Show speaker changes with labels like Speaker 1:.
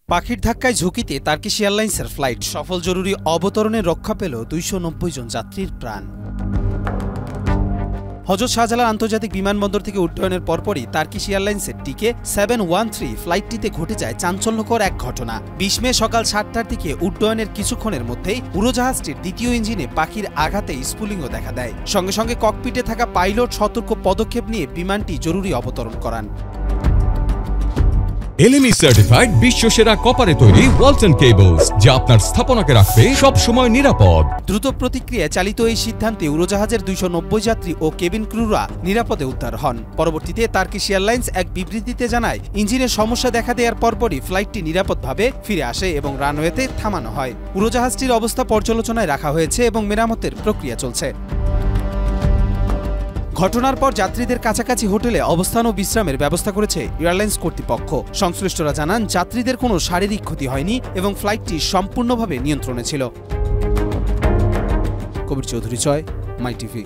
Speaker 1: পাখির ধাক্কায় ঝুঁকিতে টার্কিশ এয়ারলাইন্সের ফ্লাইট সফল জরুরি অবতরণে রক্ষা পেল ২৯০ জন যাত্রীর প্রাণ। হযরত শাহজালাল আন্তর্জাতিক বিমানবন্দর থেকে উড্ডয়নের পরপরই টার্কিশ এয়ারলাইন্সের টিকে 713 ফ্লাইটটিতে ঘটে যায় চাঞ্চল্যকর এক ঘটনা। ২০ মে সকাল ৭টার দিকে উড্ডয়নের কিছুক্ষণের মধ্যেই উড়োজাহাজটির দ্বিতীয় ইঞ্জিনে পাখির আঘাতে স্ফুলিঙ্গ দেখা দেয়। সঙ্গে সঙ্গে ককপিটে থাকা পাইলট সতর্ক পদক্ষেপ নিয়ে বিমানটি জরুরি অবতরণ করান।
Speaker 2: LME সার্টিফাইড বিশ্বসেরা কপারে তৈরি ওয়ালটন কেবলস, যা আপনার স্থাপনাকে রাখবে সব সময় নিরাপদ।
Speaker 1: দ্রুত প্রতিক্রিয়ায় চালিত এই সিদ্ধান্তে উড়োজাহাজের ২৯০ যাত্রী ও কেবিন ক্রুরা নিরাপদে উদ্ধার হন। পরবর্তীতে টার্কিশ এয়ারলাইন্স এক বিবৃতিতে জানায়, ইঞ্জিনের সমস্যা দেখা দেওয়ার পরপরই ফ্লাইটটি নিরাপদভাবে ফিরে আসে এবং রানওয়েতে থামানো হয়। উড়োজাহাজটির অবস্থা পর্যালোচনায় রাখা হয়েছে এবং মেরামতের প্রক্রিয়া চলছে। ঘটনার পর যাত্রীদের কাছাকাছি হোটেলে অবস্থান ও বিশ্রামের ব্যবস্থা করেছে এয়ারলাইন্স কর্তৃপক্ষ। সংশ্লিষ্টরা জানান, যাত্রীদের কোনো শারীরিক ক্ষতি হয়নি এবং ফ্লাইটটি সম্পূর্ণভাবে নিয়ন্ত্রণে ছিল। কবির চৌধুরী, মাই টিভি।